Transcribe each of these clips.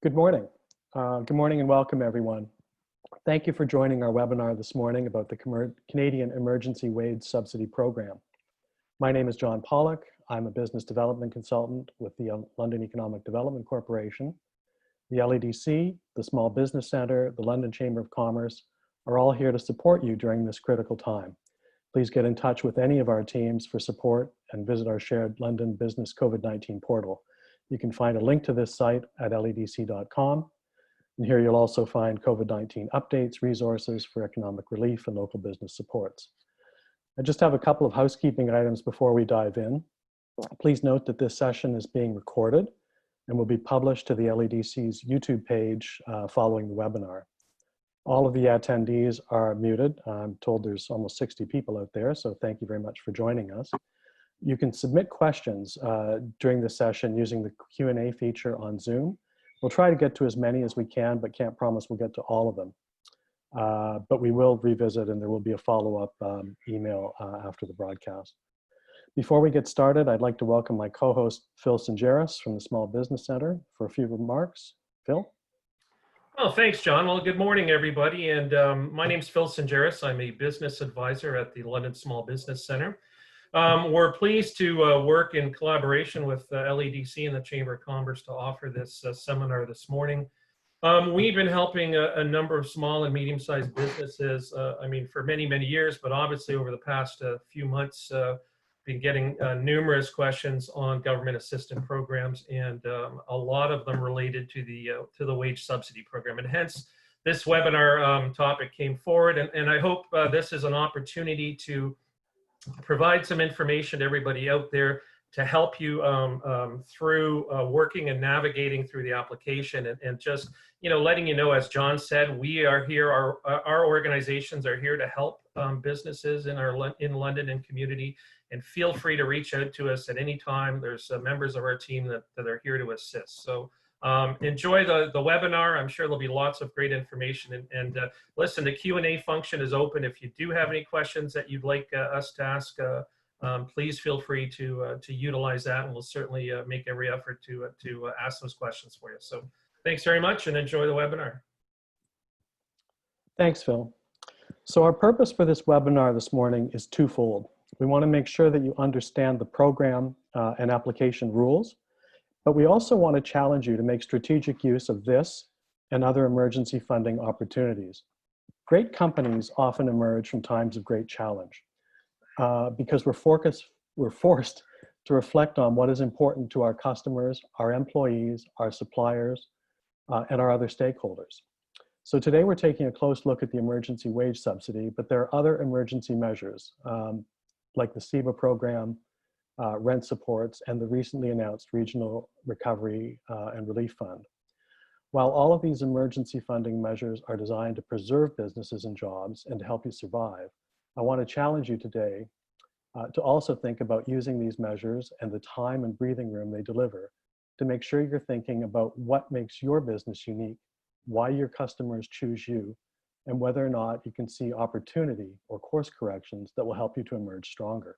Good morning. Good morning and welcome, everyone. Thank you for joining our webinar this morning about the Canadian Emergency Wage Subsidy Program. My name is John Pollock. I'm a business development consultant with the London Economic Development Corporation. The LEDC, the Small Business Centre, the London Chamber of Commerce are all here to support you during this critical time. Please get in touch with any of our teams for support and visit our shared London Business COVID-19 portal. You can find a link to this site at ledc.com. And here you'll also find COVID-19 updates, resources for economic relief, and local business supports. I just have a couple of housekeeping items before we dive in. Please note that this session is being recorded and will be published to the LEDC's YouTube page following the webinar. All of the attendees are muted. I'm told there's almost 60 people out there, so thank you very much for joining us. You can submit questions during the session using the Q&A feature on Zoom. We'll try to get to as many as we can, but can't promise we'll get to all of them. But we will revisit, and there will be a follow-up email after the broadcast. Before we get started, I'd like to welcome my co-host, Phil Singeris from the Small Business Centre for a few remarks. Phil? Well, thanks, John. Well, good morning, everybody. And my name's Phil Singeris. I'm a business advisor at the London Small Business Centre. We're pleased to work in collaboration with LEDC and the Chamber of Commerce to offer this seminar this morning. We've been helping a number of small and medium-sized businesses, for many, many years, but obviously over the past few months, been getting numerous questions on government assistance programs, and a lot of them related to the wage subsidy program. And hence, this webinar topic came forward, and I hope this is an opportunity to provide some information to everybody out there to help you through working and navigating through the application, and just letting you know, as John said, we are here. Our organizations are here to help businesses in London and community. And feel free to reach out to us at any time. There's members of our team that are here to assist. So enjoy the webinar. I'm sure there'll be lots of great information. And listen, the Q&A function is open. If you do have any questions that you'd like us to ask, please feel free to utilize that, and we'll certainly make every effort to ask those questions for you. So thanks very much, and enjoy the webinar. Thanks, Phil. So our purpose for this webinar this morning is twofold. We want to make sure that you understand the program and application rules, but we also want to challenge you to make strategic use of this and other emergency funding opportunities. Great companies often emerge from times of great challenge because we're forced to reflect on what is important to our customers, our employees, our suppliers, and our other stakeholders. So today we're taking a close look at the emergency wage subsidy, but there are other emergency measures like the CEWS program, rent supports, and the recently announced Regional Recovery and Relief Fund. While all of these emergency funding measures are designed to preserve businesses and jobs and to help you survive, I want to challenge you today to also think about using these measures and the time and breathing room they deliver to make sure you're thinking about what makes your business unique, why your customers choose you, and whether or not you can see opportunity or course corrections that will help you to emerge stronger.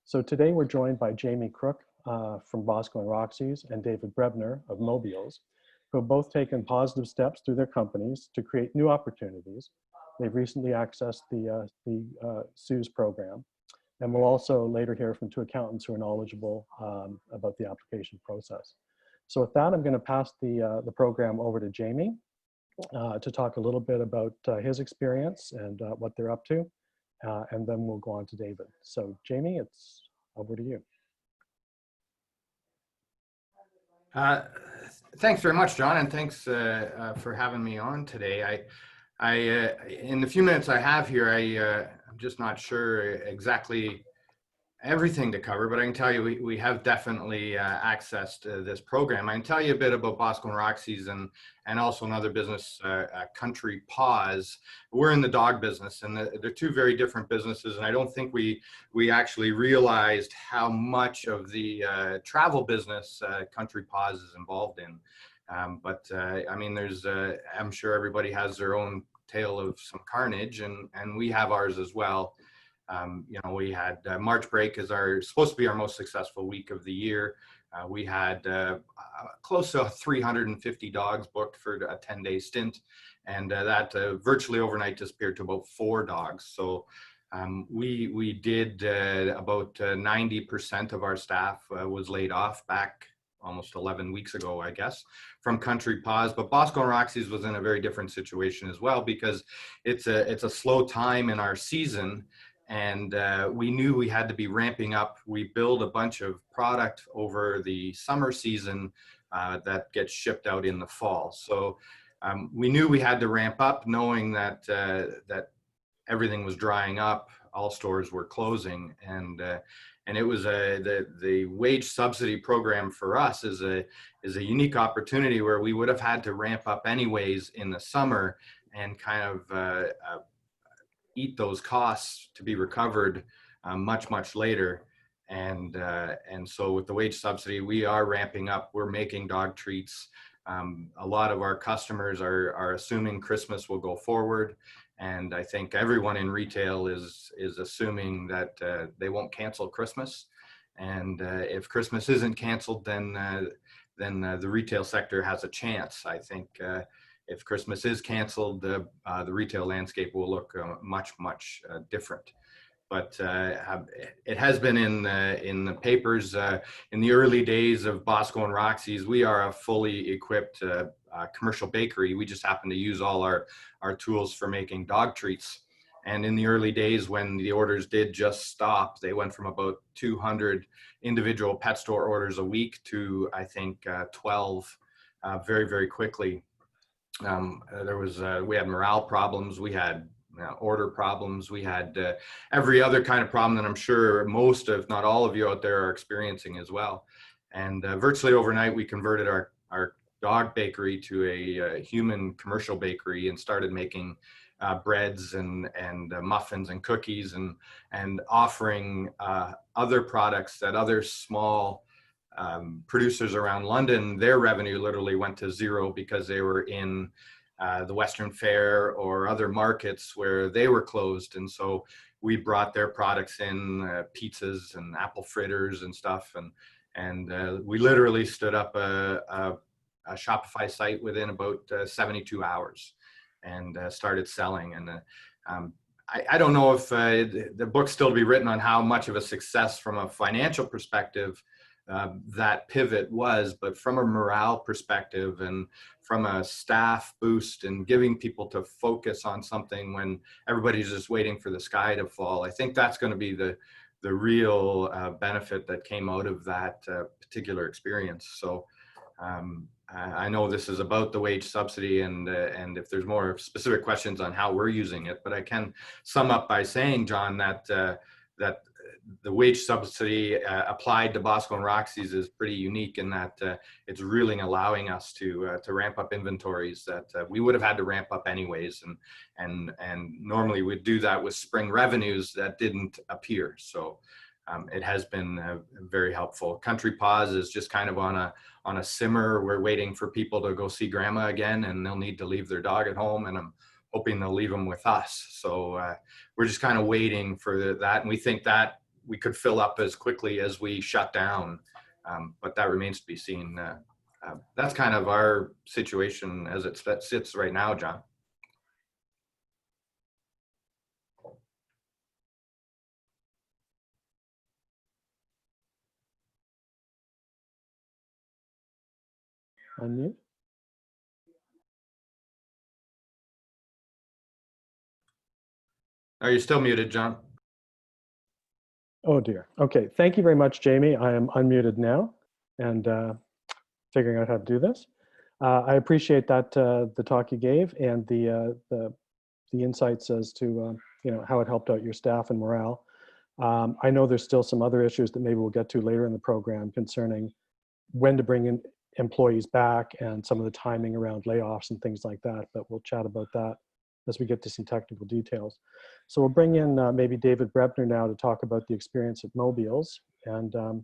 So today we're joined by Jamie Crook from Bosco and Roxy's and David Brenner of Mobials, who have both taken positive steps through their companies to create new opportunities. They've recently accessed the CEWS program, and we'll also later hear from two accountants who are knowledgeable about the application process. So with that, I'm going to pass the program over to Jamie to talk a little bit about his experience and what they're up to, and then we'll go on to David. So Jamie, it's over to you. Thanks very much, John, and thanks for having me on today. In the few minutes I have here, I'm just not sure exactly everything to cover, but I can tell you we have definitely accessed this program. I can tell you a bit about Bosco and Roxy's and also another business, Country Paws. We're in the dog business, and they're two very different businesses, and I don't think we actually realized how much of the travel business Country Paws is involved in. There's I'm sure everybody has their own tale of some carnage, and we have ours as well. We had March break is supposed to be our most successful week of the year. We had close to 350 dogs booked for a 10-day stint, and that virtually overnight disappeared to about 4 dogs. So we did about 90% of our staff was laid off back almost 11 weeks ago, I guess, from Country Paws. But Bosco and Roxy's was in a very different situation as well, because it's a slow time in our season, and we knew we had to be ramping up. We build a bunch of product over the summer season that gets shipped out in the fall. So we knew we had to ramp up, knowing that that everything was drying up, all stores were closing, and it was the wage subsidy program for us is a unique opportunity where we would have had to ramp up anyways in the summer and kind of eat those costs to be recovered much later. And so with the wage subsidy, we are ramping up. We're making dog treats. A lot of our customers are assuming Christmas will go forward. And I think everyone in retail is assuming that they won't cancel Christmas. And if Christmas isn't canceled, then the retail sector has a chance. I think if Christmas is canceled, the retail landscape will look much different. But it has been in the papers in the early days of Bosco and Roxy's. We are a fully equipped commercial bakery. We just happen to use all our tools for making dog treats. And in the early days, when the orders did just stop, they went from about 200 individual pet store orders a week to, I think, 12 very quickly. We had morale problems. We had order problems. We had every other kind of problem that I'm sure most, if not all of you out there are experiencing as well. And virtually overnight, we converted our dog bakery to a human commercial bakery and started making breads and muffins and cookies and offering other products that other small producers around London. Their revenue literally went to zero because they were in the Western Fair or other markets where they were closed. And so we brought their products in, pizzas and apple fritters and stuff. And we literally stood up a Shopify site within about 72 hours and started selling. And I don't know if the book's still to be written on how much of a success from a financial perspective that pivot was, but from a morale perspective and from a staff boost and giving people to focus on something when everybody's just waiting for the sky to fall, I think that's going to be the real benefit that came out of that particular experience. So I know this is about the wage subsidy, and if there's more specific questions on how we're using it, but I can sum up by saying, John, that that the wage subsidy applied to Bosco and Roxy's is pretty unique in that it's really allowing us to ramp up inventories that we would have had to ramp up anyways, and normally we'd do that with spring revenues that didn't appear. So it has been very helpful. Country Paws is just kind of on a simmer. We're waiting for people to go see grandma again, and they'll need to leave their dog at home, and I'm hoping they'll leave them with us. So we're just kind of waiting for that, and we think that we could fill up as quickly as we shut down, but that remains to be seen. That's kind of our situation as it sits right now, John. Unmute. Are you still muted, John? Oh dear. Okay, thank you very much, Jamie. I am unmuted now and figuring out how to do this. I appreciate that the talk you gave and the insights as to how it helped out your staff and morale. I know there's still some other issues that maybe we'll get to later in the program concerning when to bring in employees back and some of the timing around layoffs and things like that, but we'll chat about that as we get to some technical details. So we'll bring in maybe David Brenner now to talk about the experience at Mobials. And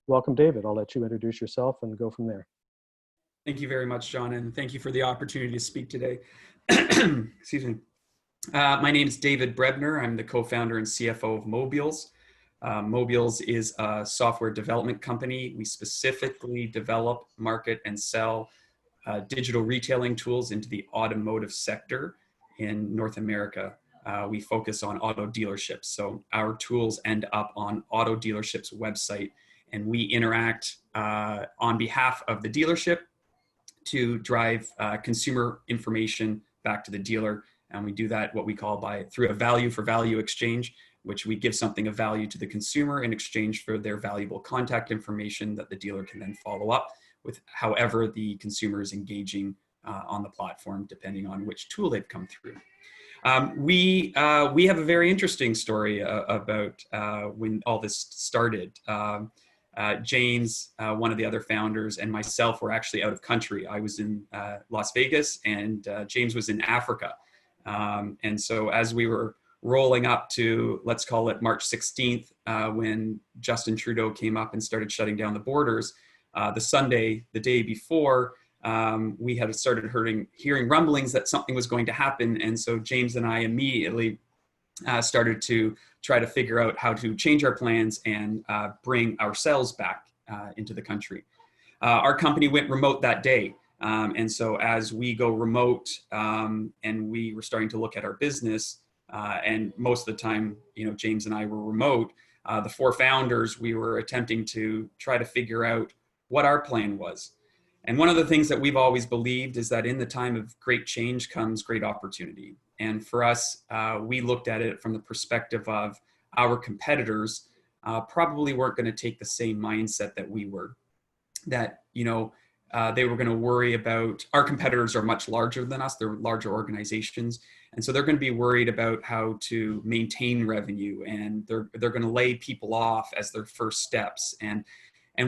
welcome, David. I'll let you introduce yourself and go from there. Thank you very much, John, and thank you for the opportunity to speak today. Excuse me. My name is David Brenner. I'm the co-founder and CFO of Mobials. Mobials is a software development company. We specifically develop, market, and sell digital retailing tools into the automotive sector in North America. We focus on auto dealerships. So our tools end up on auto dealerships' website, and we interact on behalf of the dealership to drive consumer information back to the dealer. And we do that what we call through a value for value exchange, which we give something of value to the consumer in exchange for their valuable contact information that the dealer can then follow up with however the consumer is engaging on the platform, depending on which tool they've come through. We have a very interesting story about when all this started. James, one of the other founders, and myself were actually out of country. I was in Las Vegas, and James was in Africa. And so as we were rolling up to, let's call it March 16th, when Justin Trudeau came up and started shutting down the borders, the Sunday, the day before, we had started hearing rumblings that something was going to happen. And so James and I immediately started to try to figure out how to change our plans and bring ourselves back into the country. Our company went remote that day. And so as we go remote and we were starting to look at our business, and most of the time, James and I were remote, the four founders, we were attempting to try to figure out what our plan was. And one of the things that we've always believed is that in the time of great change comes great opportunity. And for us, we looked at it from the perspective of our competitors probably weren't going to take the same mindset that we were. That, they were going to worry about, our competitors are much larger than us, they're larger organizations. And so they're going to be worried about how to maintain revenue, and they're going to lay people off as their first steps. And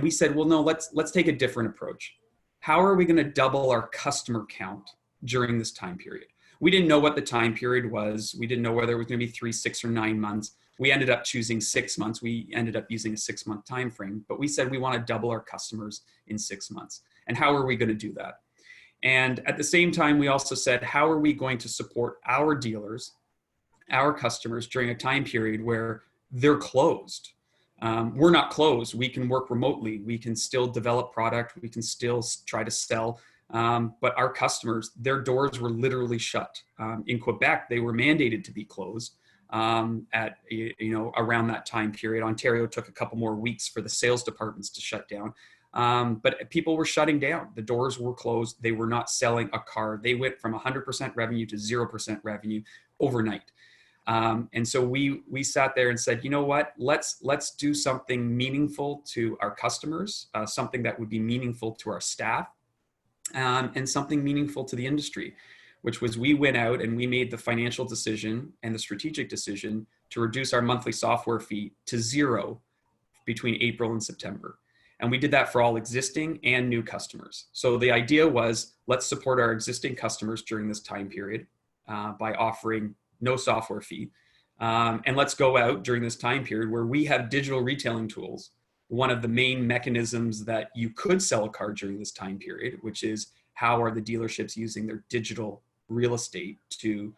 we said, well, no, let's take a different approach. How are we going to double our customer count during this time period? We didn't know what the time period was. We didn't know whether it was going to be 3, 6, or 9 months. We ended up choosing 6 months. We ended up using a 6-month time frame, but we said we want to double our customers in 6 months. And how are we going to do that? And at the same time, we also said, how are we going to support our dealers, our customers during a time period where they're closed? We're not closed. We can work remotely. We can still develop product. We can still try to sell. But our customers, their doors were literally shut. In Quebec, they were mandated to be closed at around that time period. Ontario took a couple more weeks for the sales departments to shut down. But people were shutting down. The doors were closed. They were not selling a car. They went from 100% revenue to 0% revenue overnight. And so we sat there and said, you know what, let's do something meaningful to our customers, something that would be meaningful to our staff, and something meaningful to the industry, which was we went out and we made the financial decision and the strategic decision to reduce our monthly software fee to 0 between April and September. And we did that for all existing and new customers. So the idea was, let's support our existing customers during this time period by offering no software fee. And let's go out during this time period where we have digital retailing tools. One of the main mechanisms that you could sell a car during this time period, which is how are the dealerships using their digital real estate to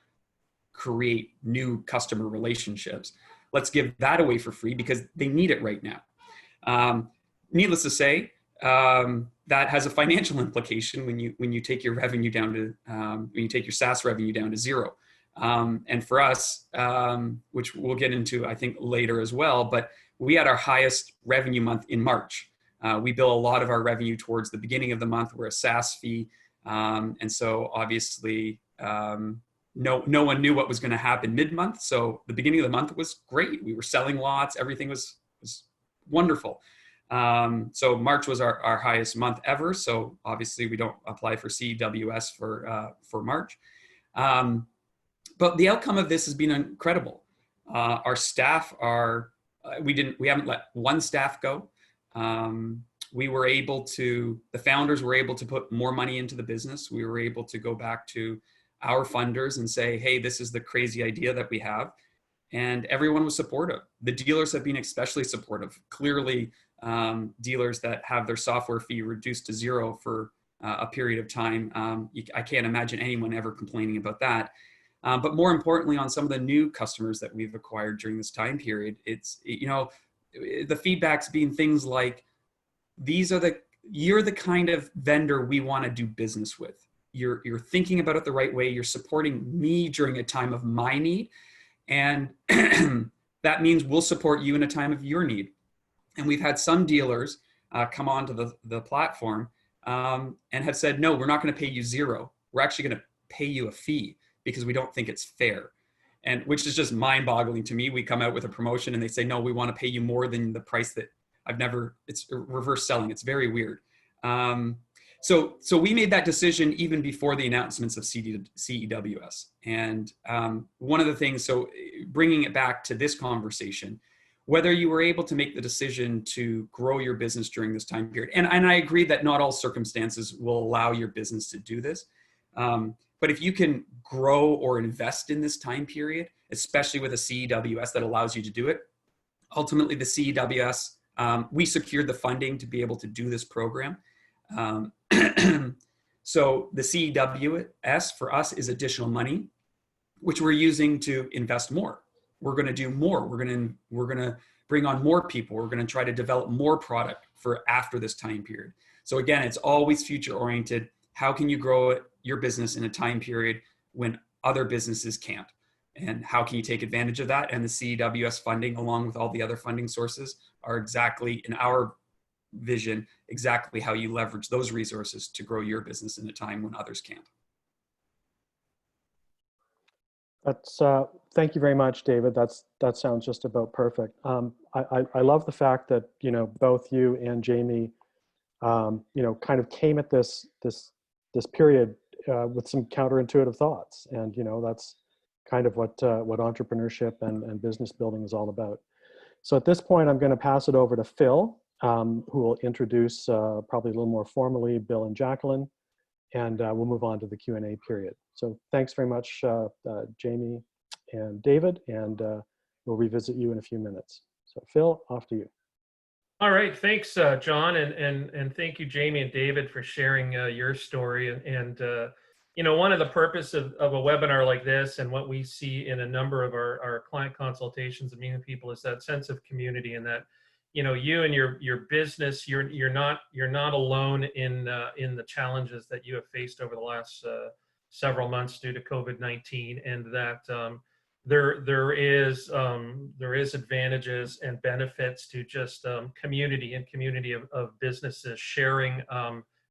create new customer relationships. Let's give that away for free because they need it right now. Needless to say, that has a financial implication when you take your revenue down to when you take your SaaS revenue down to 0. And for us, which we'll get into, I think, later as well, but we had our highest revenue month in March. We bill a lot of our revenue towards the beginning of the month. We're a SaaS fee. And so obviously, no one knew what was going to happen mid-month. So the beginning of the month was great. We were selling lots. Everything was wonderful. So March was our highest month ever. So obviously we don't apply for CEWS for March. But the outcome of this has been incredible. Our staff we haven't let one staff go. The founders were able to put more money into the business. We were able to go back to our funders and say, hey, this is the crazy idea that we have. And everyone was supportive. The dealers have been especially supportive. Clearly, dealers that have their software fee reduced to 0 for a period of time, I can't imagine anyone ever complaining about that. But more importantly, on some of the new customers that we've acquired during this time period, the feedback's been things like, you're the kind of vendor we want to do business with. You're thinking about it the right way. You're supporting me during a time of my need. And that means we'll support you in a time of your need. And we've had some dealers come onto the platform and have said, no, we're not going to pay you zero. We're actually going to pay you a fee because we don't think it's fair. And which is just mind boggling to me. We come out with a promotion and they say, no, we want to pay you more than the price that it's reverse selling. It's very weird. So we made that decision even before the announcements of CEWS. And one of the things, so bringing it back to this conversation, whether you were able to make the decision to grow your business during this time period. And I agree that not all circumstances will allow your business to do this. But if you can grow or invest in this time period, especially with a CEWS that allows you to do it, ultimately the CEWS, we secured the funding to be able to do this program. So the CEWS for us is additional money, which we're using to invest more. We're going to do more. We're going to bring on more people. We're going to try to develop more product for after this time period. So again, it's always future oriented. How can you grow your business in a time period when other businesses can't? And how can you take advantage of that? And the CEWS funding, along with all the other funding sources, are exactly, in our vision, exactly how you leverage those resources to grow your business in a time when others can't. That's thank you very much, David. That sounds just about perfect. I love the fact that both you and Jamie kind of came at this period with some counterintuitive thoughts, and that's kind of what entrepreneurship and business building is all about. So at this point, I'm going to pass it over to Phil, who will introduce probably a little more formally Bill and Jacqueline, and we'll move on to the Q&A period. So thanks very much, Jamie and David, and we'll revisit you in a few minutes. So Phil, off to you. All right, thanks, John, and thank you, Jamie and David, for sharing your story. And one of the purpose of a webinar like this, and what we see in a number of our client consultations and meeting people, is that sense of community, and that you and your business, you're not alone in the challenges that you have faced over the last several months due to COVID-19, and that there is advantages and benefits to just community of businesses sharing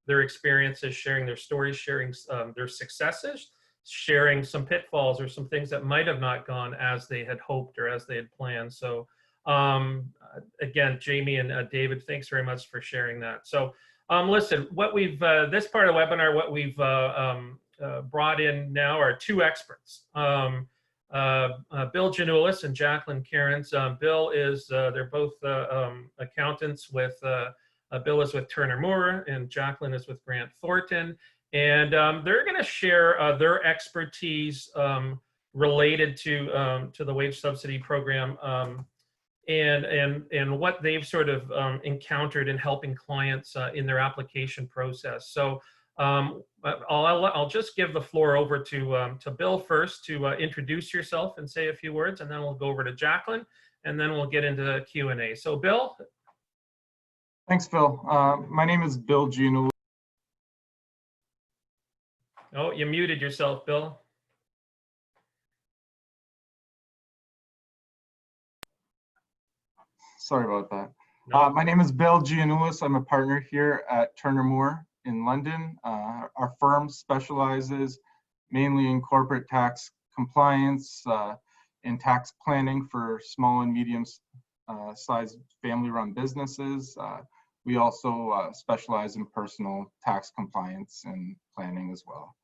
their experiences, sharing their stories, sharing their successes, sharing some pitfalls or some things that might have not gone as they had hoped or as they had planned. So again, Jamie and David, thanks very much for sharing that. So listen, what we've this part of the webinar, what we've brought in now are two experts. Bill Janulis and Jacqueline Cairns. Bill is, they're both accountants with, Bill is with Turner Moore and Jacqueline is with Grant Thornton. And they're going to share their expertise related to the wage subsidy program and what they've sort of encountered in helping clients in their application process. So I'll just give the floor over to Bill first to introduce yourself and say a few words, and then we'll go over to Jacqueline, and then we'll get into the Q&A. So Bill. Thanks, Phil. My name is Bill Juno. Oh, you muted yourself, Bill. Sorry about that. No. My name is Bill Giannoulis. I'm a partner here at Turner Moore in London. Our firm specializes mainly in corporate tax compliance, in tax planning for small and medium sized family-run businesses. We also specialize in personal tax compliance and planning as well.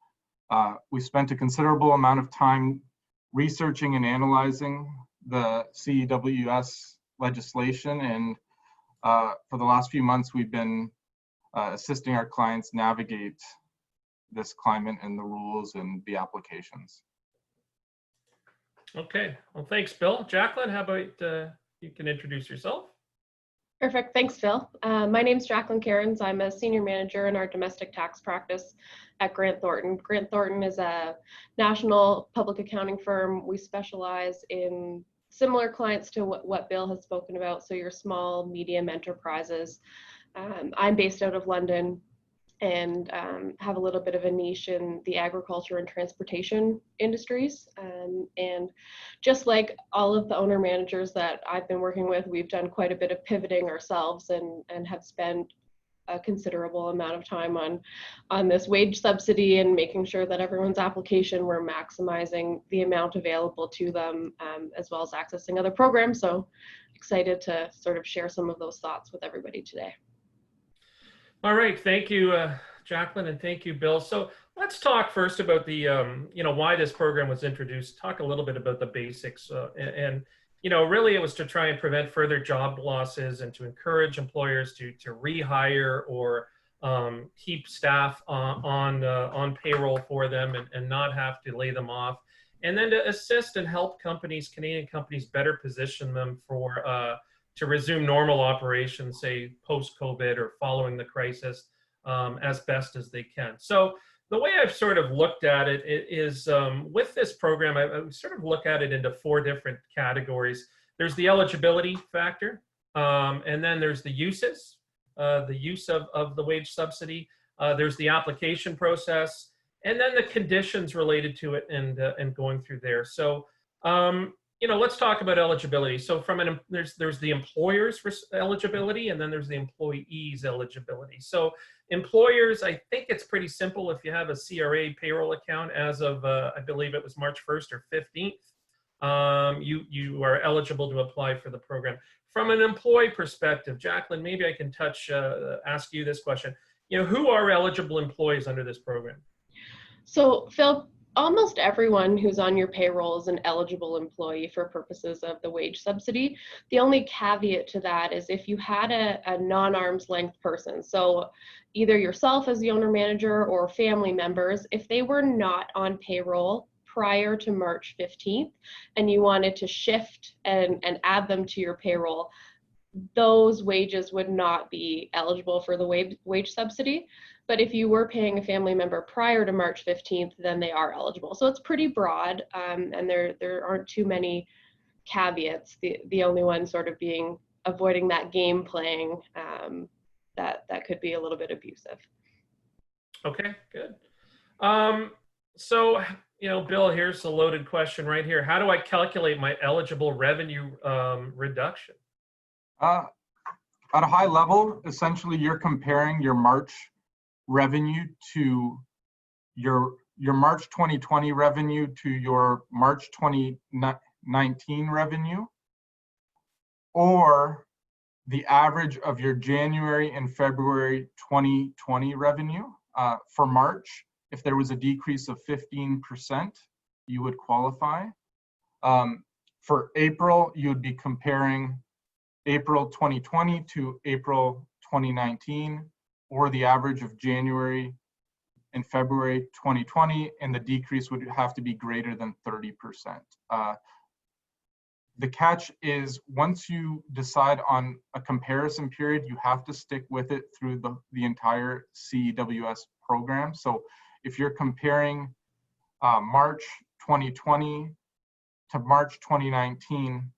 We spent a considerable amount of time researching and analyzing the CEWS legislation, and for the last few months we've been assisting our clients navigate this climate and the rules and the applications. Okay, well, thanks, Bill. Jacqueline, how about you can introduce yourself? Perfect, thanks, Phil. My name's Jacqueline Cairns. I'm a senior manager in our domestic tax practice at Grant Thornton. Grant Thornton is a national public accounting firm. We specialize in similar clients to what Bill has spoken about. So your small, medium enterprises. I'm based out of London and have a little bit of a niche in the agriculture and transportation industries. And just like all of the owner managers that I've been working with, we've done quite a bit of pivoting ourselves and have spent a considerable amount of time on this wage subsidy and making sure that everyone's application, we're maximizing the amount available to them, as well as accessing other programs. So excited to sort of share some of those thoughts with everybody today. All right, thank you, Jacqueline, and thank you, Bill. So let's talk first about the, why this program was introduced. Talk a little bit about the basics, and really it was to try and prevent further job losses and to encourage employers to rehire or keep staff on payroll for them and not have to lay them off, and then to assist and help Canadian companies, better position them for to resume normal operations, say post-COVID or following the crisis, as best as they can. So the way I've sort of looked at it is with this program, I sort of look at it into 4 different categories. There's the eligibility factor, and then there's the uses, the use of the wage subsidy. There's the application process, and then the conditions related to it and going through there. So let's talk about eligibility. So there's the employer's eligibility, and then there's the employee's eligibility. So employers, I think it's pretty simple. If you have a CRA payroll account as of, I believe it was March 1st or 15th, you are eligible to apply for the program. From an employee perspective, Jacqueline, maybe I can ask you this question. Who are eligible employees under this program? So Phil, almost everyone who's on your payroll is an eligible employee for purposes of the wage subsidy. The only caveat to that is if you had a non-arm's length person, so either yourself as the owner manager or family members, if they were not on payroll prior to March 15th and you wanted to shift and add them to your payroll, those wages would not be eligible for the wage subsidy. But if you were paying a family member prior to March 15th, then they are eligible. So it's pretty broad, and there aren't too many caveats. The only one sort of being avoiding that game playing that could be a little bit abusive. Okay, good. So, Bill, here's a loaded question right here. How do I calculate my eligible revenue reduction? At a high level, essentially you're comparing your March revenue to your March 2020 revenue to your March 2019 revenue, or the average of your January and February 2020 revenue. For March, if there was a decrease of 15%, you would qualify. For April, you would be comparing April 2020 to April 2019, or the average of January and February 2020, and the decrease would have to be greater than 30%. The catch is once you decide on a comparison period, you have to stick with it through the entire CEWS program. So if you're comparing March 2020 to March 2019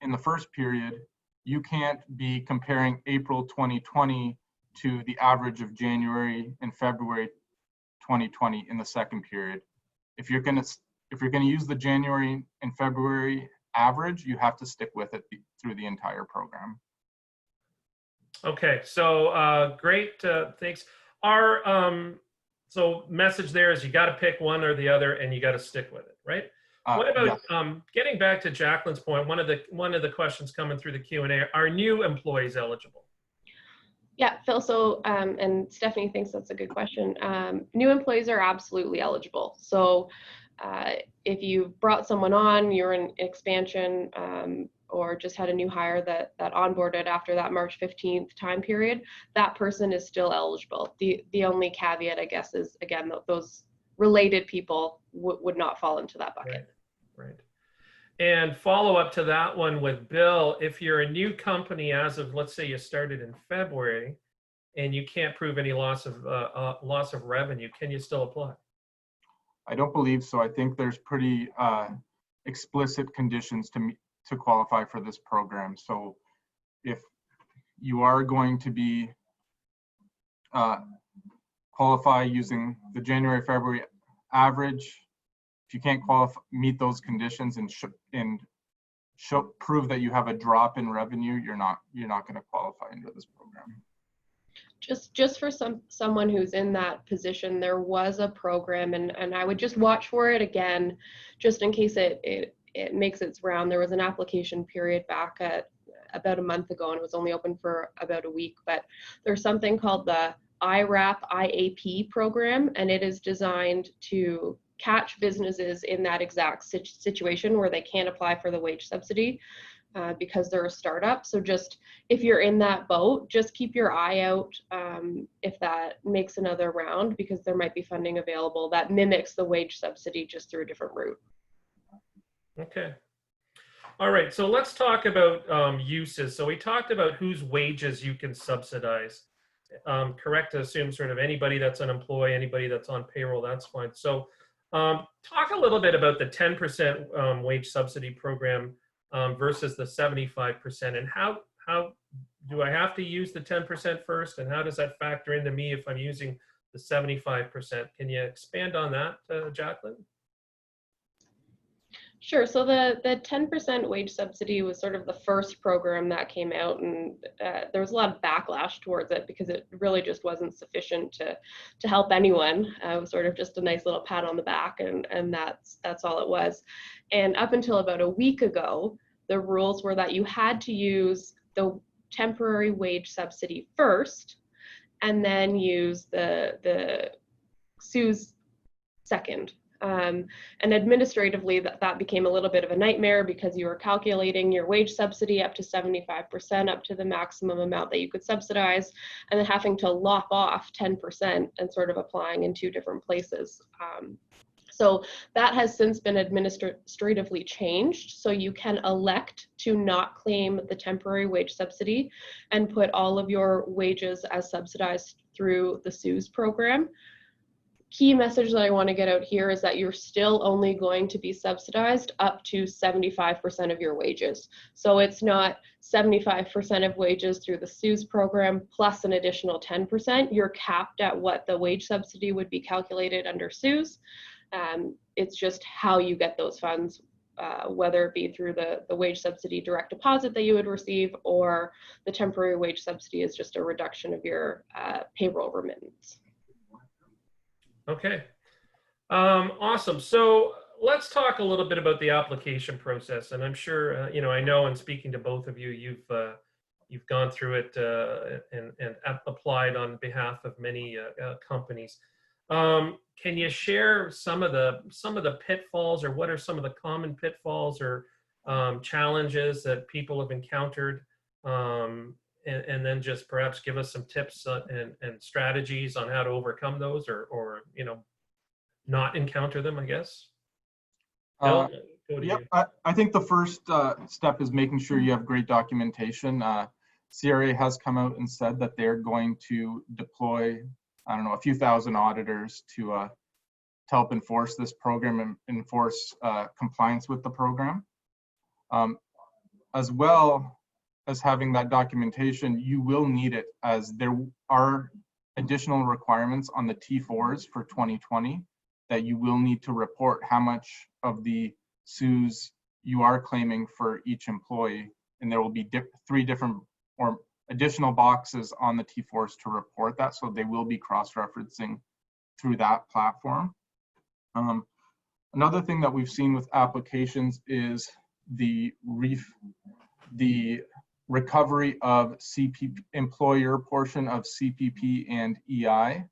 in the first period, you can't be comparing April 2020 to the average of January and February 2020 in the second period. If you're going to use the January and February average, you have to stick with it through the entire program. Okay, so great, thanks. So message there is you got to pick one or the other, and you got to stick with it, right? What about getting back to Jacqueline's point? One of the questions coming through the Q&A: are new employees eligible? Yeah, Phil. So, and Stephanie thinks that's a good question. New employees are absolutely eligible. So, if you brought someone on, you're in expansion, or just had a new hire that onboarded after that March 15th time period, that person is still eligible. The only caveat, I guess, is again those related people would not fall into that bucket. Right. And follow up to that one with Bill, if you're a new company as of, let's say you started in February and you can't prove any loss of revenue, can you still apply? I don't believe so. I think there's pretty explicit conditions to qualify for this program. So if you are going to be qualify using the January-February average, if you can't meet those conditions and prove that you have a drop in revenue, you're not going to qualify under this program. Just for someone who's in that position, there was a program, and I would just watch for it again, just in case it makes its round. There was an application period back at about a month ago, and it was only open for about a week, but there's something called the IRAP program, and it is designed to catch businesses in that exact situation where they can't apply for the wage subsidy because they're a startup. So just if you're in that boat, just keep your eye out if that makes another round, because there might be funding available that mimics the wage subsidy just through a different route. Okay. All right, so let's talk about uses. So we talked about whose wages you can subsidize. Correct to assume sort of anybody that's an employee, anybody that's on payroll, that's fine. So talk a little bit about the 10% wage subsidy program versus the 75%, and how do I have to use the 10% first, and how does that factor into me if I'm using the 75%? Can you expand on that, Jacqueline? Sure. So the 10% wage subsidy was sort of the first program that came out, and there was a lot of backlash towards it because it really just wasn't sufficient to help anyone. It was sort of just a nice little pat on the back, and that's all it was. And up until about a week ago, the rules were that you had to use the temporary wage subsidy first, and then use the CEWS second. And administratively, that became a little bit of a nightmare because you were calculating your wage subsidy up to 75%, up to the maximum amount that you could subsidize, and then having to lop off 10% and sort of applying in two different places. So that has since been administratively changed. So you can elect to not claim the temporary wage subsidy and put all of your wages as subsidized through the CEWS program. Key message that I want to get out here is that you're still only going to be subsidized up to 75% of your wages. So it's not 75% of wages through the CEWS program plus an additional 10%. You're capped at what the wage subsidy would be calculated under CEWS. It's just how you get those funds, whether it be through the wage subsidy direct deposit that you would receive, or the temporary wage subsidy is just a reduction of your payroll remittance. Okay, awesome. So let's talk a little bit about the application process. And I'm sure, I know in speaking to both of you, you've gone through it and applied on behalf of many companies. Can you share some of the pitfalls, or what are some of the common pitfalls or challenges that people have encountered? And then just perhaps give us some tips and strategies on how to overcome those, or not encounter them, I guess. Bill, go to you. I think the first step is making sure you have great documentation. CRA has come out and said that they're going to deploy, I don't know, a few thousand auditors to help enforce this program and enforce compliance with the program. As well as having that documentation, you will need it, as there are additional requirements on the T4s for 2020 that you will need to report how much of the CEWS you are claiming for each employee. And there will be 3 different or additional boxes on the T4s to report that, so they will be cross-referencing through that platform. Another thing that we've seen with applications is the recovery of CPP, employer portion of CPP and EI.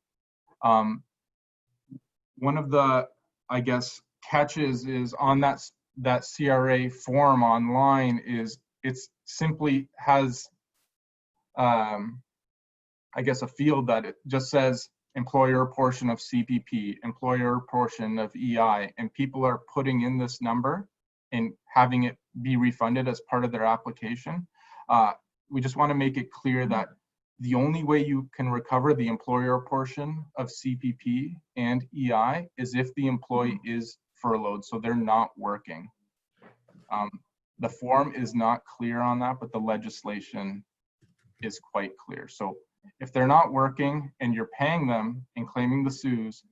One of the, I guess, catches is on that CRA form online is it's simply has, I guess, a field that it just says employer portion of CPP, employer portion of EI, and people are putting in this number and having it be refunded as part of their application. We just want to make it clear that the only way you can recover the employer portion of CPP and EI is if the employee is furloughed, so they're not working. The form is not clear on that, but the legislation is quite clear. So if they're not working and you're paying them and claiming the CEWS,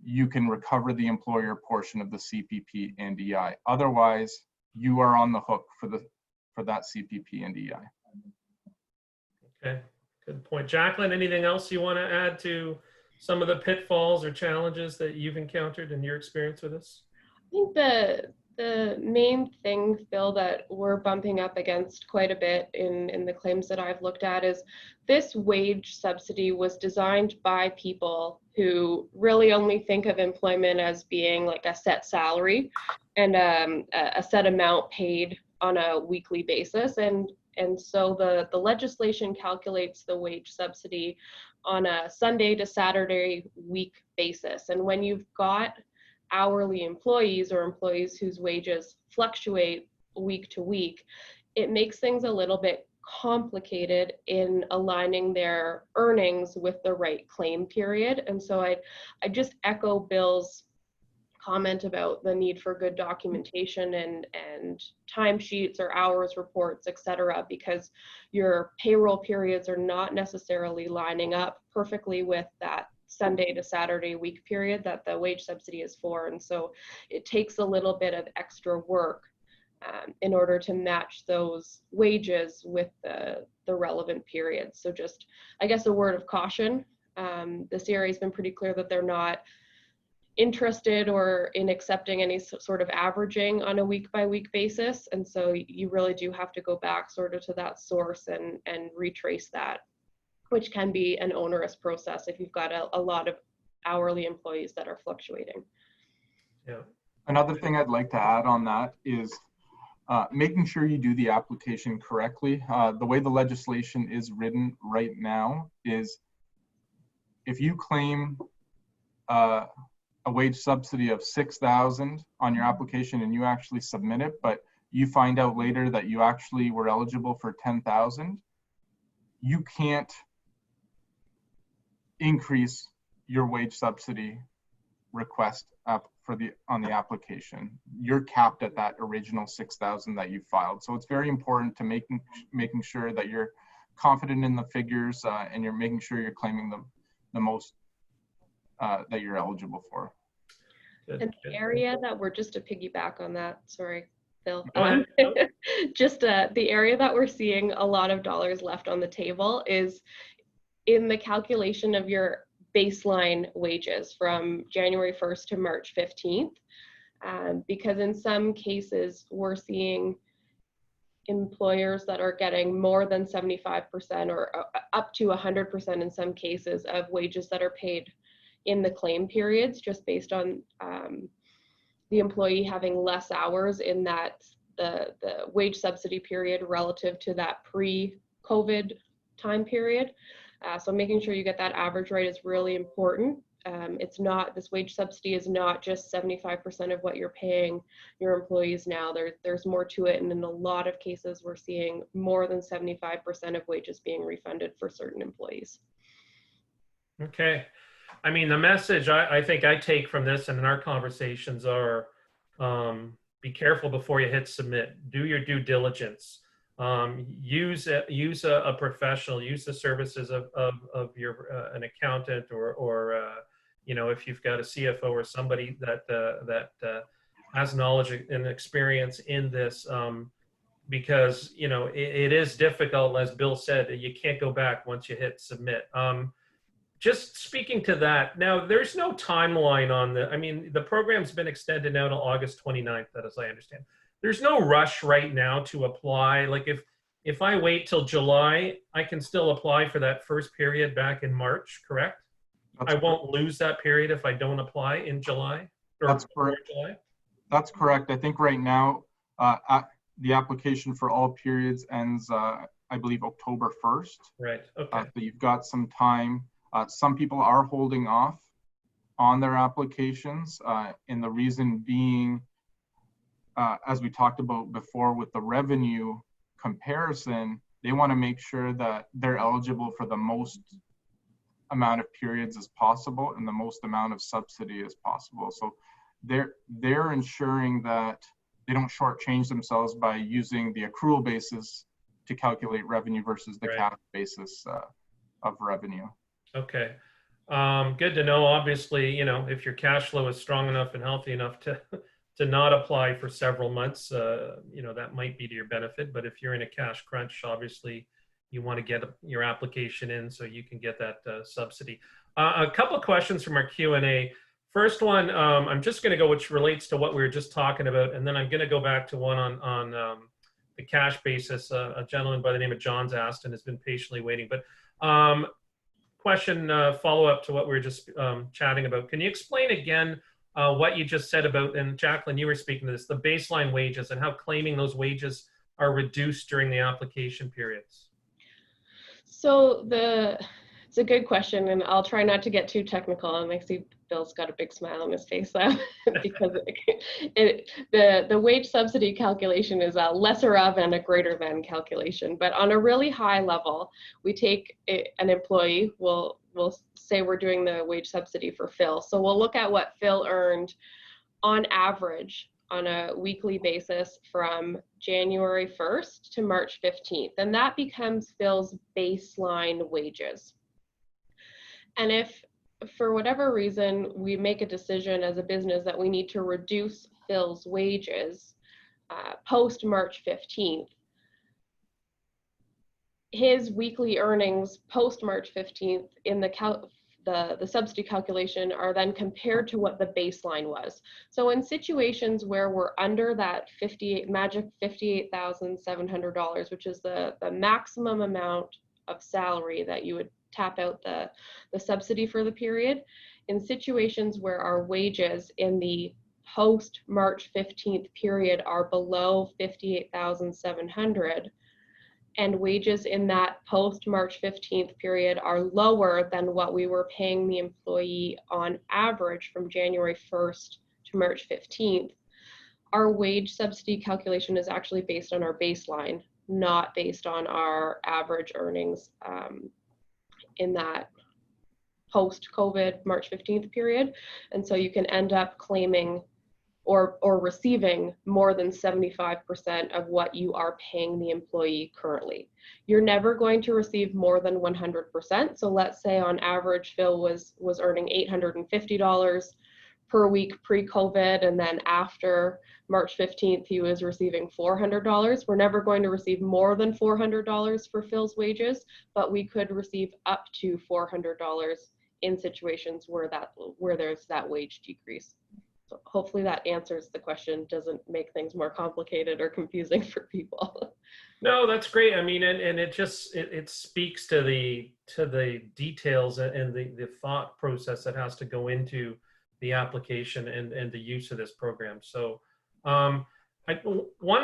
you can recover the employer portion of the CPP and EI. Otherwise, you are on the hook for that CPP and EI. Okay, good point. Jacqueline, anything else you want to add to some of the pitfalls or challenges that you've encountered in your experience with this? I think the main thing, Phil, that we're bumping up against quite a bit in the claims that I've looked at is this wage subsidy was designed by people who really only think of employment as being like a set salary and a set amount paid on a weekly basis. And so the legislation calculates the wage subsidy on a Sunday to Saturday week basis. And when you've got hourly employees or employees whose wages fluctuate week to week, it makes things a little bit complicated in aligning their earnings with the right claim period. And so I just echo Bill's comment about the need for good documentation and timesheets or hours reports, et cetera, because your payroll periods are not necessarily lining up perfectly with that Sunday to Saturday week period that the wage subsidy is for. And so it takes a little bit of extra work in order to match those wages with the relevant periods. So just, I guess, a word of caution. The CRA has been pretty clear that they're not interested or in accepting any sort of averaging on a week by week basis. And so you really do have to go back sort of to that source and retrace that, which can be an onerous process if you've got a lot of hourly employees that are fluctuating. Yeah. Another thing I'd like to add on that is making sure you do the application correctly. The way the legislation is written right now is if you claim a wage subsidy of $6,000 on your application and you actually submit it, but you find out later that you actually were eligible for $10,000, you can't increase your wage subsidy request on the application. You're capped at that original $6,000 that you filed. So it's very important to making sure that you're confident in the figures and you're making sure you're claiming the most that you're eligible for. And the area that we're, just to piggyback on that, sorry, Phil, Go ahead. just the area that we're seeing a lot of dollars left on the table is in the calculation of your baseline wages from January 1st to March 15th, because in some cases we're seeing employers that are getting more than 75% or up to 100% in some cases of wages that are paid in the claim periods, just based on the employee having less hours in that the wage subsidy period relative to that pre-COVID time period. So making sure you get that average right is really important. It's not, this wage subsidy is not just 75% of what you're paying your employees now. There's more to it, and in a lot of cases we're seeing more than 75% of wages being refunded for certain employees. Okay. I mean, the message I think I take from this and in our conversations are be careful before you hit submit. Do your due diligence. Use a professional. Use the services of your an accountant or you know, if you've got a CFO or somebody that has knowledge and experience in this, because you know it is difficult. As Bill said, you can't go back once you hit submit. Just speaking to that, now there's no timeline on I mean, the program's been extended now to August 29th, as I understand. There's no rush right now to apply. Like if I wait till July, I can still apply for that first period back in March, correct? I won't lose that period if I don't apply in July? Or That's correct. July? That's correct. I think right now, the application for all periods ends, I believe, October 1st. Right, okay. So you've got some time. Some people are holding off on their applications, and the reason being, as we talked about before with the revenue comparison, they want to make sure that they're eligible for the most amount of periods as possible and the most amount of subsidy as possible. So they're ensuring that they don't shortchange themselves by using the accrual basis to calculate revenue versus the cash basis of revenue. Okay. Good to know. Obviously, you know, if your cash flow is strong enough and healthy enough to to not apply for several months, you know, that might be to your benefit. But if you're in a cash crunch, obviously, you want to get your application in so you can get that subsidy. A couple of questions from our Q&A. First one, I'm just going to go, which relates to what we were just talking about, and then I'm going to go back to one on the cash basis. A gentleman by the name of John's asked and has been patiently waiting. But question, follow up to what we were just chatting about. Can you explain again what you just said about, and Jacqueline, you were speaking to this, the baseline wages and how claiming those wages are reduced during the application periods? So it's a good question, and I'll try not to get too technical. And I see Bill's got a big smile on his face because the wage subsidy calculation is a lesser of and a greater than calculation. But on a really high level, we take an employee, we'll say we're doing the wage subsidy for Phil. So we'll look at what Phil earned on average on a weekly basis from January 1st to March 15th. And that becomes Phil's baseline wages. And if for whatever reason we make a decision as a business that we need to reduce Phil's wages post March 15th, his weekly earnings post March 15th in the subsidy calculation are then compared to what the baseline was. So in situations where we're under that magic $58,700, which is the maximum amount of salary that you would tap out the subsidy for the period, in situations where our wages in the post March 15th period are below $58,700, and wages in that post March 15th period are lower than what we were paying the employee on average from January 1st to March 15th, our wage subsidy calculation is actually based on our baseline, not based on our average earnings in that post-COVID March 15th period. And so you can end up claiming or receiving more than 75% of what you are paying the employee currently. You're never going to receive more than 100%. So let's say on average, Phil was earning $850 per week pre-COVID, and then after March 15th, he was receiving $400. We're never going to receive more than $400 for Phil's wages, but we could receive up to $400 in situations where there's that wage decrease. So hopefully that answers the question, doesn't make things more complicated or confusing for people. No, that's great. I mean, and it just, it speaks to the details and the thought process that has to go into the application and the use of this program. So one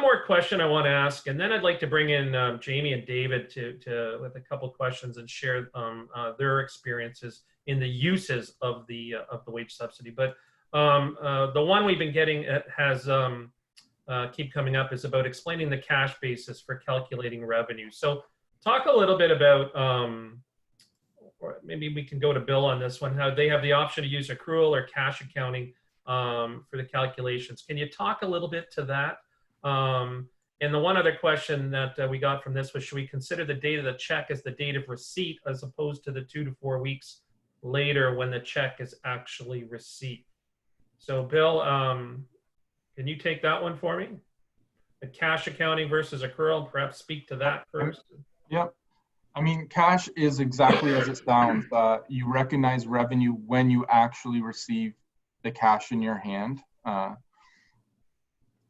more question I want to ask, and then I'd like to bring in Jamie and David to with a couple questions and share their experiences in the uses of the wage subsidy. But the one we've been getting has keep coming up is about explaining the cash basis for calculating revenue. So talk a little bit about, or maybe we can go to Bill on this one, how they have the option to use accrual or cash accounting for the calculations. Can you talk a little bit to that? And the one other question that we got from this was, should we consider the date of the check as the date of receipt as opposed to the 2 to 4 weeks later when the check is actually received? So Bill, can you take that one for me? The cash accounting versus accrual, perhaps speak to that first. Yep. I mean, cash is exactly as it sounds. You recognize revenue when you actually receive the cash in your hand.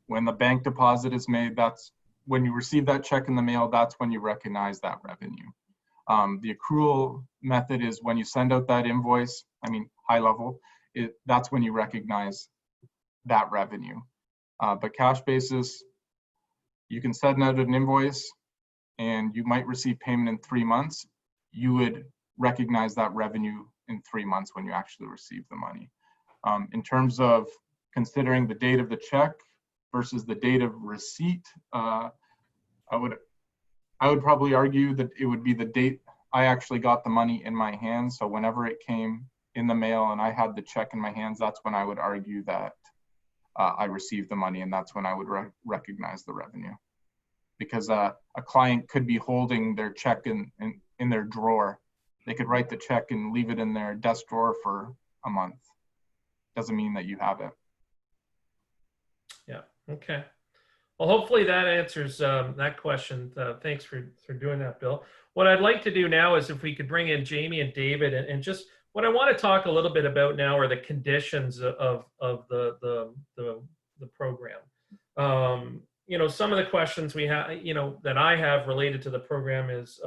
When the bank deposit is made, that's when you receive that check in the mail, that's when you recognize that revenue. The accrual method is when you send out that invoice, I mean, high level, that's when you recognize that revenue. But cash basis, you can send out an invoice and you might receive payment in 3 months. You would recognize that revenue in 3 months when you actually receive the money. In terms of considering the date of the check versus the date of receipt, I would probably argue that it would be the date I actually got the money in my hands. So whenever it came in the mail and I had the check in my hands, that's when I would argue that I receive the money, and that's when I would recognize the revenue. Because a client could be holding their check in their drawer. They could write the check and leave it in their desk drawer for a month. Doesn't mean that you have it. Yeah. Okay. Well, hopefully that answers that question. Thanks for doing that, Bill. What I'd like to do now is if we could bring in Jamie and David, and just what I want to talk a little bit about now are the conditions of the program. You know, some of the questions we have, you know, that I have related to the program is,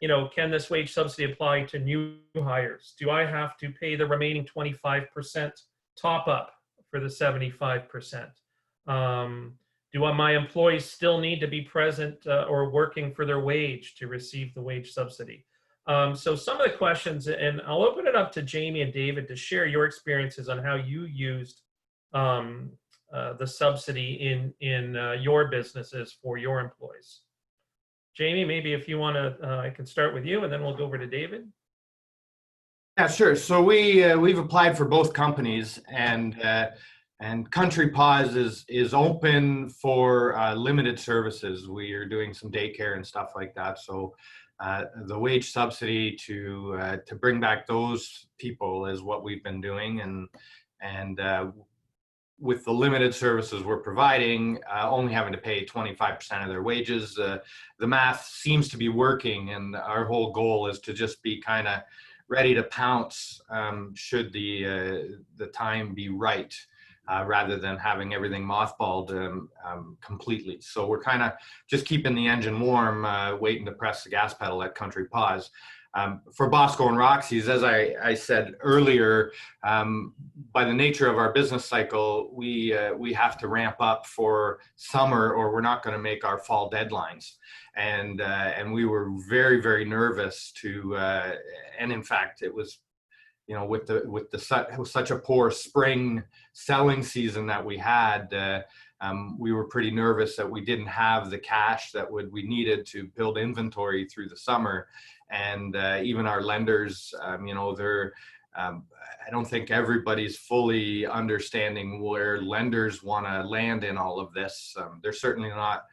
you know, can this wage subsidy apply to new hires? Do I have to pay the remaining 25% top up for the 75%? Do my employees still need to be present or working for their wage to receive the wage subsidy? So some of the questions, and I'll open it up to Jamie and David to share your experiences on how you used the subsidy in your businesses for your employees. Jamie, maybe if you want to, I can start with you, and then we'll go over to David. Yeah, sure. So we've applied for both companies, and Country Paws is open for limited services. We are doing some daycare and stuff like that. So the wage subsidy to bring back those people is what we've been doing, and with the limited services we're providing, only having to pay 25% of their wages, the math seems to be working, and our whole goal is to just be kind of ready to pounce should the time be right. Rather than having everything mothballed completely. So we're kind of just keeping the engine warm, waiting to press the gas pedal at Country Paws. For Bosco and Roxy's, as I said earlier, by the nature of our business cycle, we have to ramp up for summer, or we're not going to make our fall deadlines. And we were very, very nervous to, and in fact, it was, you know, with such a poor spring selling season that we had, we were pretty nervous that we didn't have the cash that we needed to build inventory through the summer. And even our lenders, you know, I don't think everybody's fully understanding where lenders want to land in all of this. They're certainly not.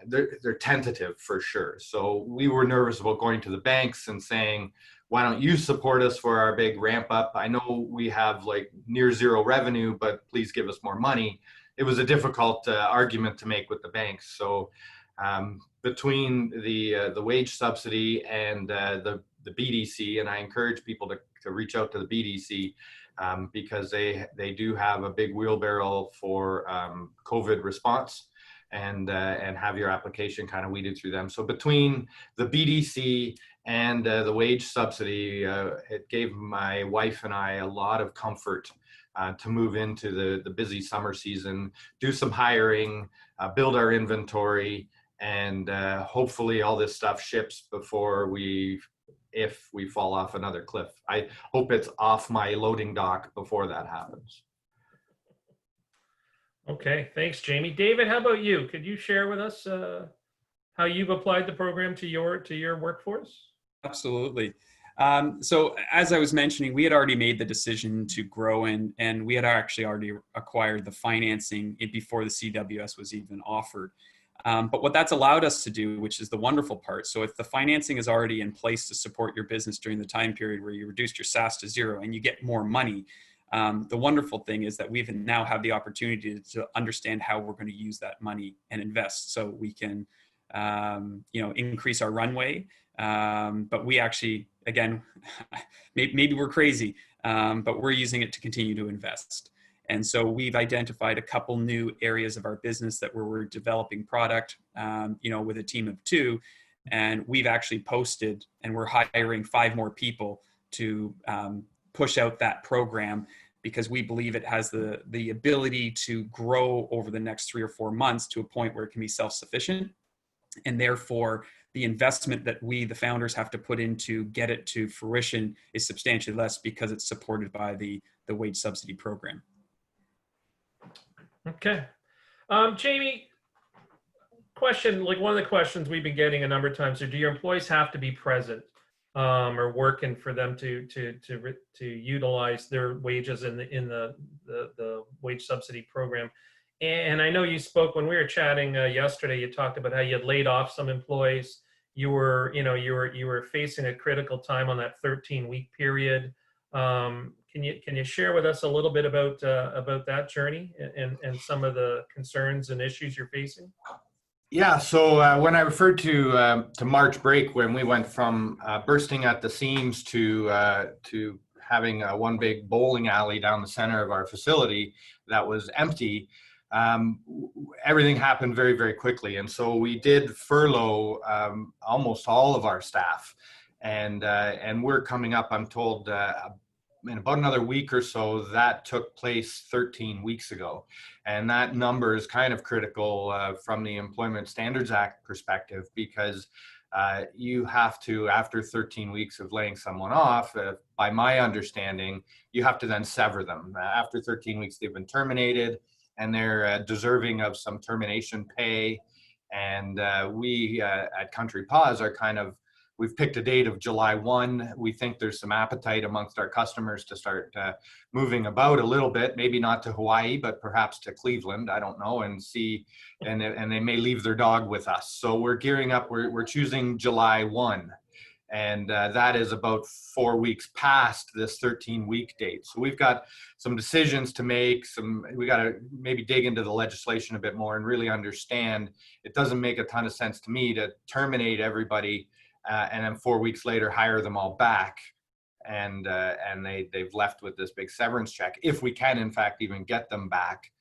They're tentative for sure. So we were nervous about going to the banks and saying, why don't you support us for our big ramp up? I know we have like near zero revenue, but please give us more money. It was a difficult argument to make with the banks. So between the wage subsidy and the BDC, and I encourage people to reach out to the BDC because they do have a big wheelbarrow for COVID response, and have your application kind of weeded through them. So between the BDC and the wage subsidy, it gave my wife and I a lot of comfort to move into the busy summer season, do some hiring, build our inventory, and hopefully all this stuff ships before if we fall off another cliff. I hope it's off my loading dock before that happens. Okay, thanks, Jamie. David, how about you? Could you share with us how you've applied the program to your workforce? Absolutely. So as I was mentioning, we had already made the decision to grow, and we had actually already acquired the financing before the CEWS was even offered. But what that's allowed us to do, which is the wonderful part, so if the financing is already in place to support your business during the time period where you reduced your SAS to zero and you get more money, the wonderful thing is that we've now have the opportunity to understand how we're going to use that money and invest, so we can increase our runway. But we actually, again, maybe we're crazy, but we're using it to continue to invest. And so we've identified a couple new areas of our business that we're developing product, with a team of 2, and we've actually posted, and we're hiring 5 more people to push out that program, because we believe it has the ability to grow over the next 3 or 4 months to a point where it can be self-sufficient. And therefore, the investment that we, the founders, have to put in to get it to fruition is substantially less because it's supported by the wage subsidy program. Okay. Jamie, question, like one of the questions we've been getting a number of times, do your employees have to be present or working for them to utilize their wages in the wage subsidy program. And I know you spoke when we were chatting yesterday. You talked about how you had laid off some employees. You were facing a critical time on that 13-week period. Can you share with us a little bit about that journey and some of the concerns and issues you're facing? Yeah, so when I referred to March break, when we went from bursting at the seams to having one big bowling alley down the center of our facility that was empty, everything happened very, very quickly. And so we did furlough almost all of our staff. And we're coming up, I'm told, in about another week or so. That took place 13 weeks ago. And that number is kind of critical from the Employment Standards Act perspective, because you have to, after 13 weeks of laying someone off, by my understanding, you have to then sever them. After 13 weeks, they've been terminated, and they're deserving of some termination pay. And we at Country Pause are we've picked a date of July 1. We think there's some appetite amongst our customers to start moving about a little bit, maybe not to Hawaii, but perhaps to Cleveland, I don't know, and see, and they may leave their dog with us. So we're gearing up, we're choosing July 1. And that is about 4 weeks past this 13-week date. So we've got some decisions to make. We got to maybe dig into the legislation a bit more and really understand. It doesn't make a ton of sense to me to terminate everybody and then 4 weeks later hire them all back, and they've left with this big severance check, if we can in fact even get them back.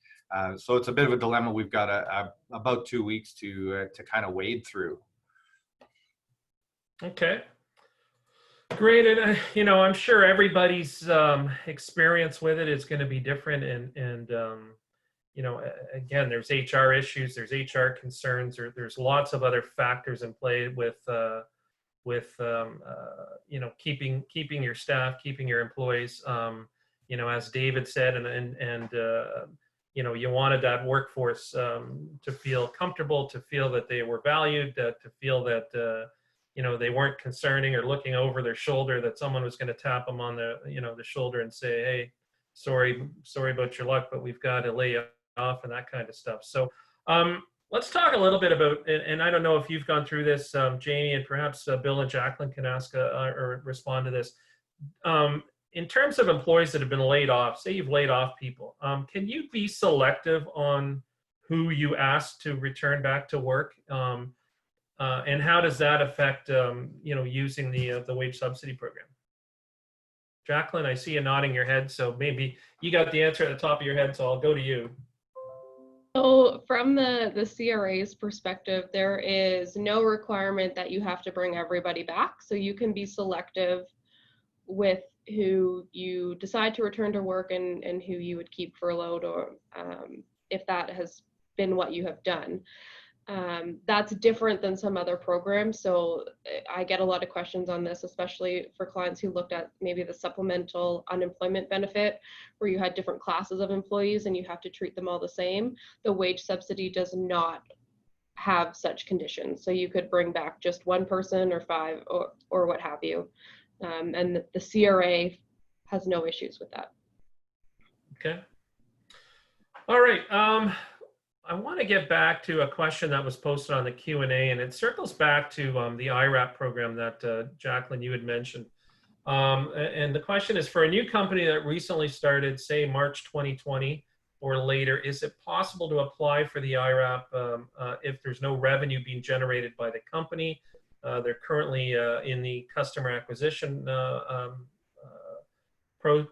So it's a bit of a dilemma. We've got about 2 weeks to kind of wade through. Okay. Great. And I'm sure everybody's experience with it is going to be different. And again, there's HR issues, there's HR concerns, there's lots of other factors in play with keeping your staff, keeping your employees. As David said, and you wanted that workforce to feel comfortable, to feel that they were valued, to feel that they weren't concerning or looking over their shoulder, that someone was going to tap them on the shoulder and say, hey, sorry about your luck, but we've got to lay you off, and that kind of stuff. So let's talk a little bit about, and I don't know if you've gone through this, Jamie, and perhaps Bill and Jacqueline can ask or respond to this. In terms of employees that have been laid off, say you've laid off people, can you be selective on who you ask to return back to work? And how does that affect, using the wage subsidy program? Jacqueline, I see you nodding your head, so maybe you got the answer at the top of your head, so I'll go to you. So from the CRA's perspective, there is no requirement that you have to bring everybody back. So you can be selective with who you decide to return to work and who you would keep furloughed, or if that has been what you have done. That's different than some other programs. So I get a lot of questions on this, especially for clients who looked at maybe the supplemental unemployment benefit, where you had different classes of employees and you have to treat them all the same. The wage subsidy does not have such conditions. So you could bring back just one person or five or what have you. And the CRA has no issues with that. Okay. All right. I want to get back to a question that was posted on the Q&A, and it circles back to the IRAP program that Jacqueline, you had mentioned. And the question is, for a new company that recently started, say March 2020 or later, is it possible to apply for the IRAP if there's no revenue being generated by the company? They're currently in the customer acquisition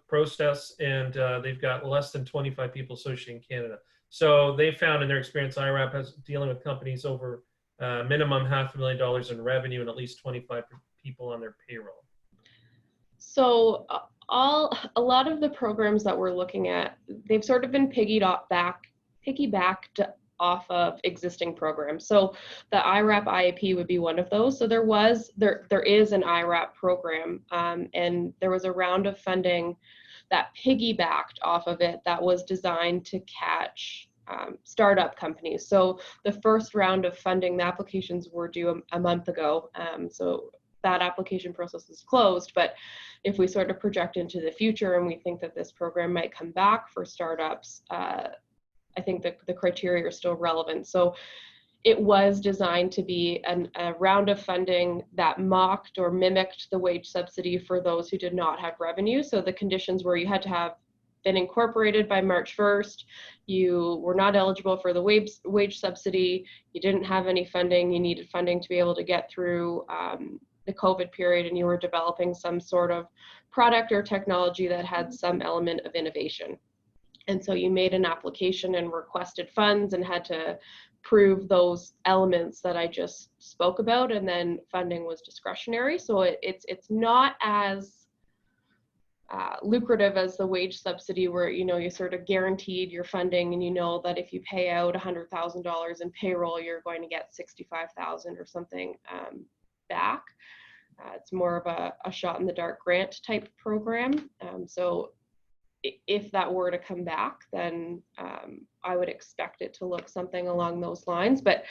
process, and they've got less than 25 people associated in Canada. So they found in their experience, IRAP has dealing with companies over minimum $500,000 in revenue and at least 25 people on their payroll. So a lot of the programs that we're looking at, they've sort of been piggybacked off of existing programs. So the IRAP IAP would be one of those. So there is an IRAP program, and there was a round of funding that piggybacked off of it that was designed to catch startup companies. So the first round of funding, the applications were due a month ago. So that application process is closed. But if we sort of project into the future and we think that this program might come back for startups, I think that the criteria are still relevant. So it was designed to be a round of funding that mocked or mimicked the wage subsidy for those who did not have revenue. So the conditions were you had to have been incorporated by March 1st, you were not eligible for the wage subsidy, you didn't have any funding, you needed funding to be able to get through the COVID period, and you were developing some sort of product or technology that had some element of innovation. And so you made an application and requested funds and had to prove those elements that I just spoke about, and then funding was discretionary. So it's not as lucrative as the wage subsidy, where you sort of guaranteed your funding, and you know that if you pay out $100,000 in payroll, you're going to get $65,000 or something back. It's more of a shot in the dark grant type program. So if that were to come back, then I would expect it to look something along those lines. But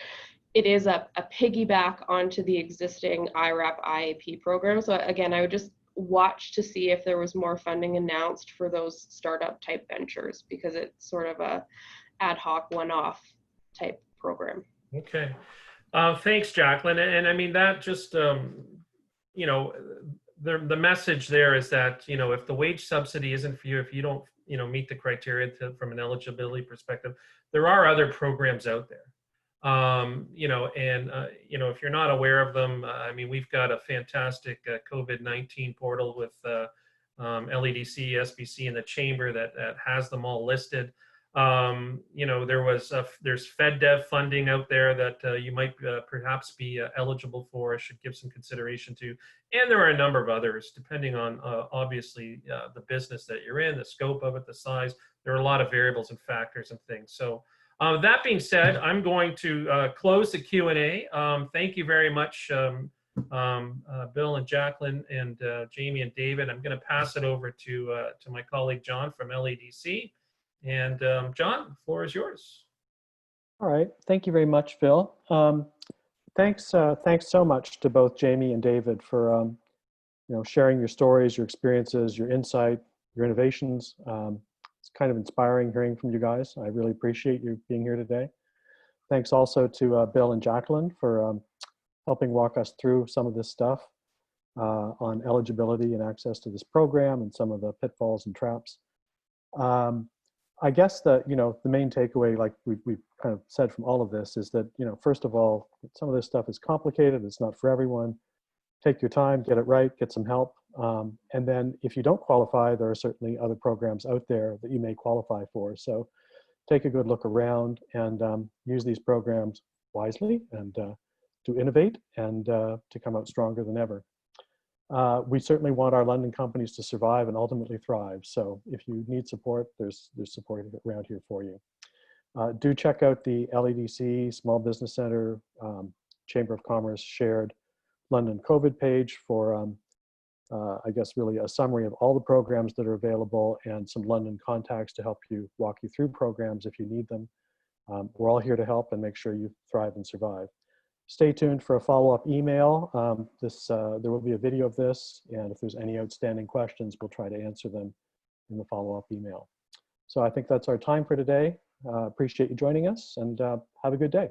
it is a piggyback onto the existing IRAP IAP program. So again, I would just watch to see if there was more funding announced for those startup type ventures, because it's sort of a ad hoc one-off type program. Okay. Thanks, Jacqueline. And I mean, that just, the message there is that, if the wage subsidy isn't for you, if you don't, meet the criteria from an eligibility perspective, there are other programs out there. If you're not aware of them, I mean, we've got a fantastic COVID-19 portal with LEDC, SBC, and the Chamber that has them all listed. There's FedDev funding out there that you might perhaps be eligible for, should give some consideration to. And there are a number of others, depending on obviously the business that you're in, the scope of it, the size. There are a lot of variables and factors and things. So that being said, I'm going to close the Q&A. Thank you very much, Bill and Jacqueline and Jamie and David. I'm going to pass it over to my colleague John from LEDC. And John, the floor is yours. All right, thank you very much, Phil. Thanks so much to both Jamie and David for sharing your stories, your experiences, your insight, your innovations. It's kind of inspiring hearing from you guys. I really appreciate you being here today. Thanks also to Bill and Jacqueline for helping walk us through some of this stuff on eligibility and access to this program and some of the pitfalls and traps. I guess that, the main takeaway, like we've kind of said from all of this, is that, first of all, some of this stuff is complicated. It's not for everyone. Take your time, get it right, get some help. And then if you don't qualify, there are certainly other programs out there that you may qualify for. So take a good look around and use these programs wisely and to innovate and to come out stronger than ever. We certainly want our London companies to survive and ultimately thrive. So if you need support, there's support around here for you. Do check out the LEDC Small Business Center Chamber of Commerce shared London COVID page for, I guess, really a summary of all the programs that are available and some London contacts to help you walk you through programs if you need them. We're all here to help and make sure you thrive and survive. Stay tuned for a follow-up email. There will be a video of this, and if there's any outstanding questions, we'll try to answer them in the follow-up email. So I think that's our time for today. Appreciate you joining us, and have a good day.